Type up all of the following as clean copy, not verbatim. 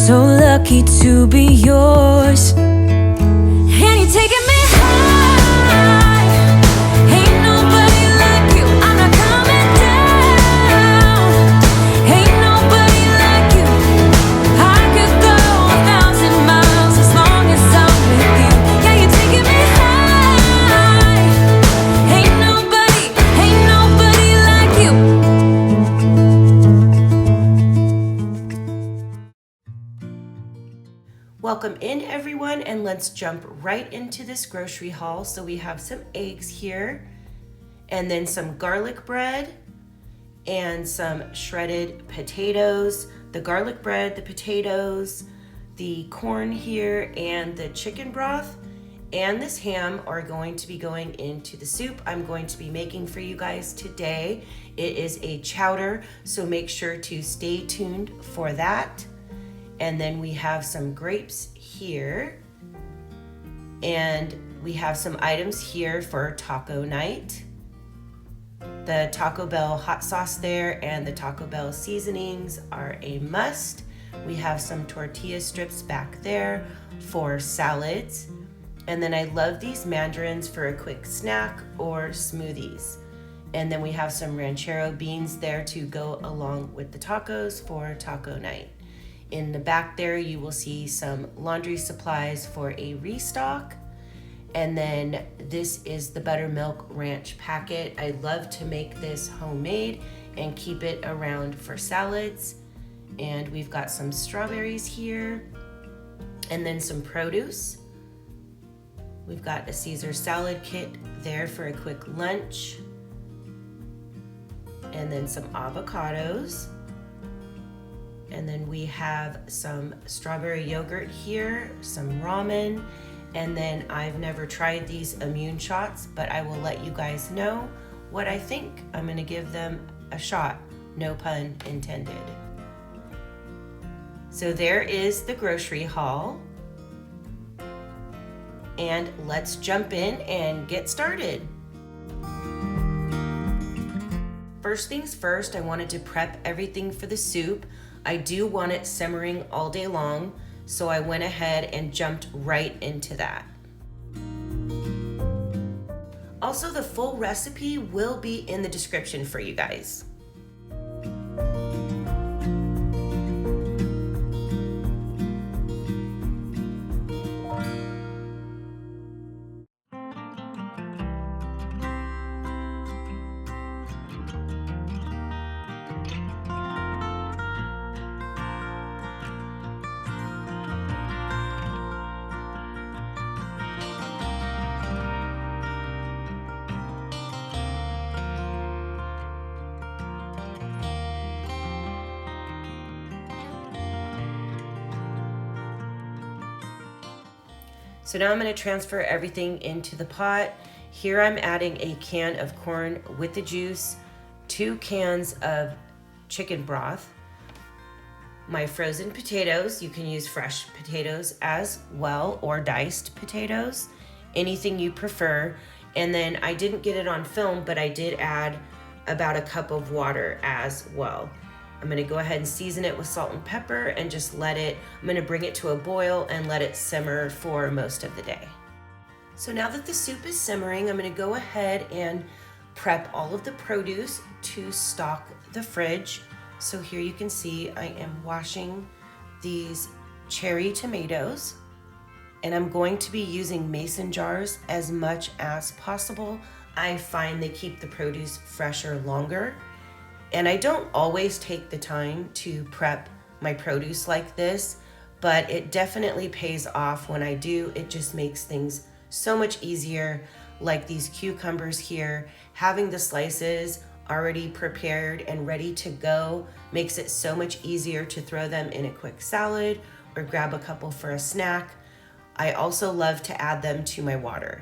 So lucky to be yours. And you're taking me high. Ain't nobody like you. I'm not coming down. Ain't nobody like you. I could go 1,000 miles as long as I'm with you. Yeah, you're taking me high. Ain't nobody like you. Welcome in, everyone, and let's jump right into this grocery haul. So we have some eggs here, and then some garlic bread, and some shredded potatoes. The garlic bread, the potatoes, the corn here, and the chicken broth, and this ham are going to be going into the soup I'm going to be making for you guys today. It is a chowder, so make sure to stay tuned for that. And then we have some grapes here. And we have some items here for taco night. The Taco Bell hot sauce there and the Taco Bell seasonings are a must. We have some tortilla strips back there for salads. And then I love these mandarins for a quick snack or smoothies. And then we have some ranchero beans there to go along with the tacos for taco night. In the back there, you will see some laundry supplies for a restock. And then this is the buttermilk ranch packet. I love to make this homemade and keep it around for salads. And we've got some strawberries here and then some produce. We've got a Caesar salad kit there for a quick lunch. And then some avocados. And then we have some strawberry yogurt here, some ramen, and then I've never tried these immune shots, but I will let you guys know what I think. I'm gonna give them a shot, no pun intended. So there is the grocery haul. And let's jump in and get started. First things first, I wanted to prep everything for the soup. I do want it simmering all day long, so I went ahead and jumped right into that. Also, the full recipe will be in the description for you guys. So now I'm going to transfer everything into the pot. Here I'm adding a can of corn with the juice, 2 cans of chicken broth, my frozen potatoes. You can use fresh potatoes as well, or diced potatoes, anything you prefer. And then I didn't get it on film, but I did add about a cup of water as well. I'm gonna go ahead and season it with salt and pepper and just I'm gonna bring it to a boil and let it simmer for most of the day. So now that the soup is simmering, I'm gonna go ahead and prep all of the produce to stock the fridge. So here you can see I am washing these cherry tomatoes, and I'm going to be using mason jars as much as possible. I find they keep the produce fresher longer. And I don't always take the time to prep my produce like this, but it definitely pays off when I do. It just makes things so much easier, like these cucumbers here. Having the slices already prepared and ready to go makes it so much easier to throw them in a quick salad or grab a couple for a snack. I also love to add them to my water.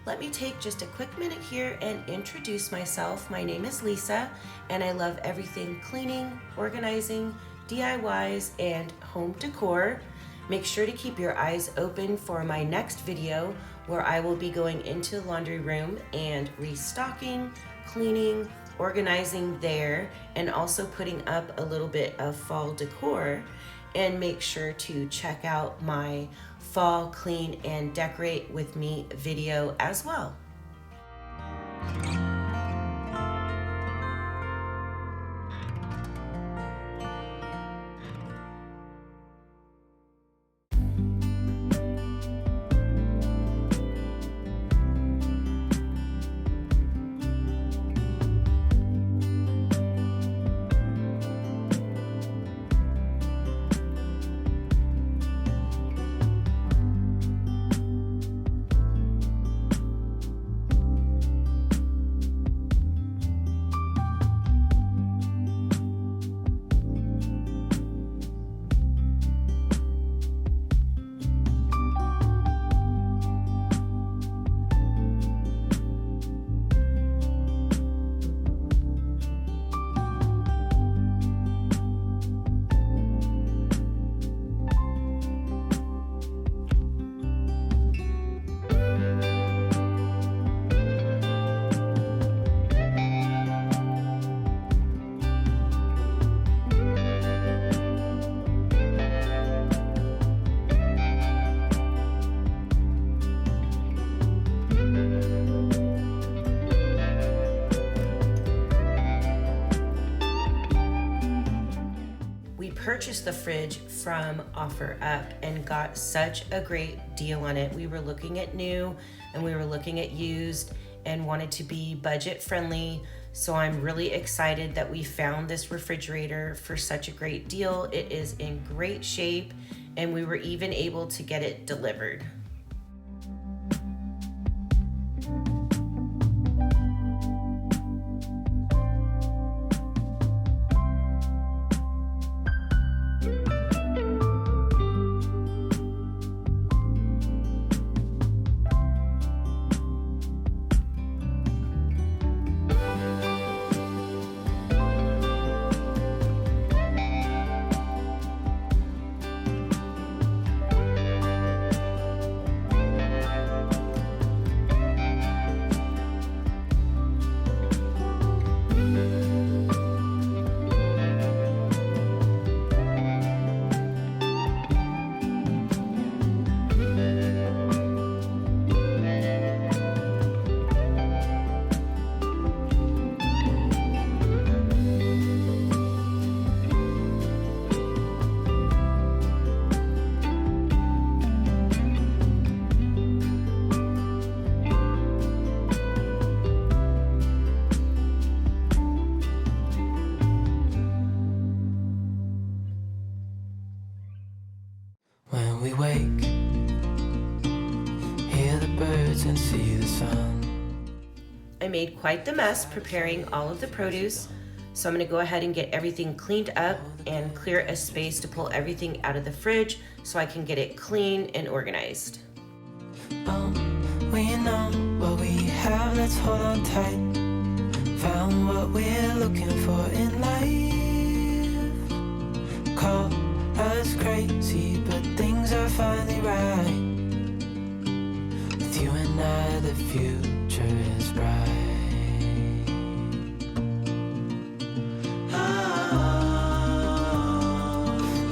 let me take just a quick minute here and introduce myself. My name is Lisa, and I love everything cleaning, organizing, DIYs, and home decor. Make sure to keep your eyes open for my next video where I will be going into the laundry room and restocking, cleaning, organizing there, and also putting up a little bit of fall decor. And make sure to check out my fall clean and decorate with me video as well. Purchased the fridge from OfferUp and got such a great deal on it. We were looking at new and we were looking at used and wanted to be budget friendly. So I'm really excited that we found this refrigerator for such a great deal. It is in great shape and we were even able to get it delivered. When we wake, hear the birds and see the sun. I made quite the mess preparing all of the produce, so I'm going to go ahead and get everything cleaned up and clear a space to pull everything out of the fridge so I can get it clean and organized. We know what we have, let's hold on tight. Found what we're looking for in life. Call us crazy, but things are finally right. With you and I, the future is bright.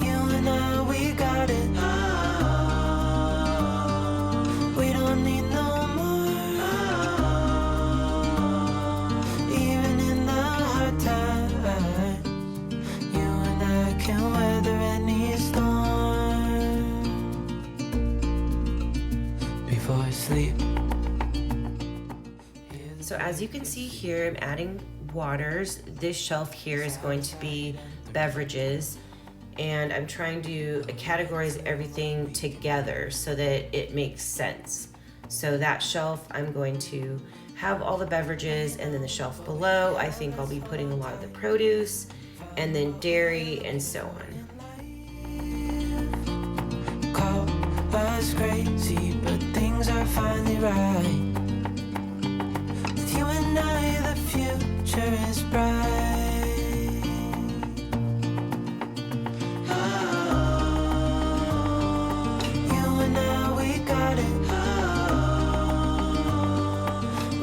You and I, we got it. We don't need no more. Even in the hard times, you and I can weather any storm. Before I sleep. So as you can see here, I'm adding waters. This shelf here is going to be beverages, and I'm trying to categorize everything together so that it makes sense. So that shelf, I'm going to have all the beverages, and then the shelf below, I think I'll be putting a lot of the produce, and then dairy, and so on. Call us crazy, but things are finally right. and I, the future is bright. You and I, we got it.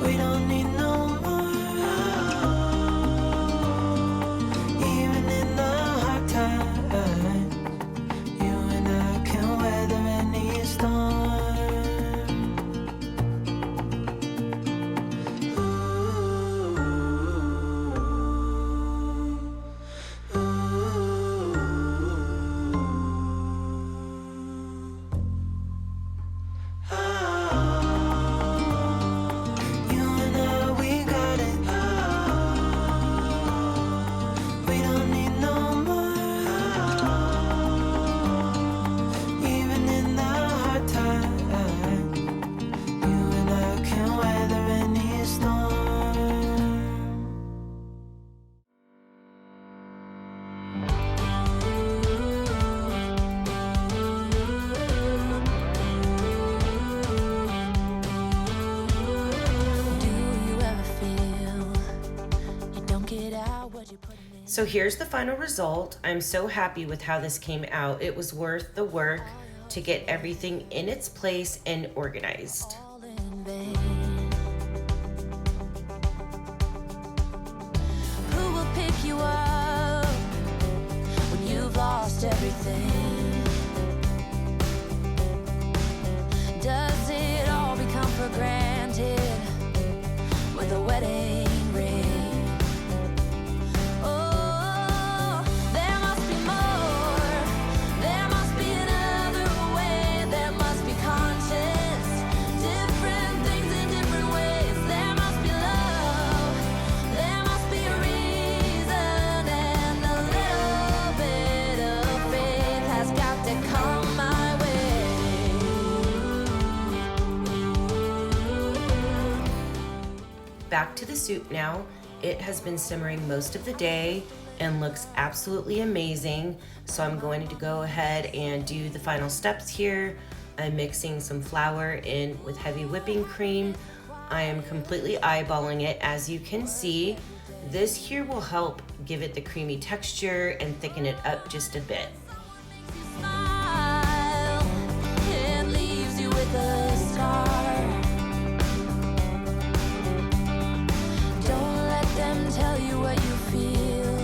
We don't need no more. Even in the hard times, you and I can weather any storm. You and I, we got it. We don't need no more. Even in the hard times, you and I can weather any storm. So here's the final result. I'm so happy with how this came out. It was worth the work to get everything in its place and organized. Who will pick you up when you've lost everything? Does it all become for granted with a wedding ring? Oh, there must be more. There must be another way. There must be conscious, different things in different ways. There must be love. There must be a reason, and a little bit of faith has got to come my way. Back to the soup now. It has been simmering most of the day and looks absolutely amazing. So I'm going to go ahead and do the final steps here. I'm mixing some flour in with heavy whipping cream. I am completely eyeballing it, as you can see. This here will help give it the creamy texture and thicken it up just a bit. Smile, it leaves you with a scar. Don't let them tell you what you feel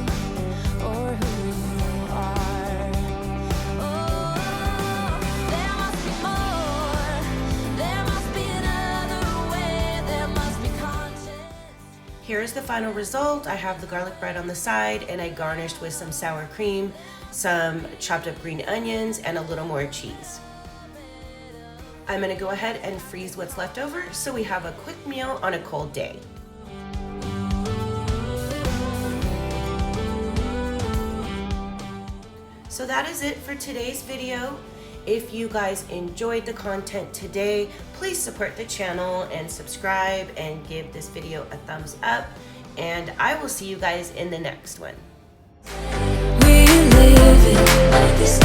or who you are. Oh, there must be more. There must be another way. There must be conscience. Here's the final result. I have the garlic bread on the side, and I garnished with some sour cream, some chopped up green onions, and a little more cheese. I'm gonna go ahead and freeze what's left over so we have a quick meal on a cold day. So that is it for today's video. If you guys enjoyed the content today, please support the channel and subscribe and give this video a thumbs up. And I will see you guys in the next one. We live it like this.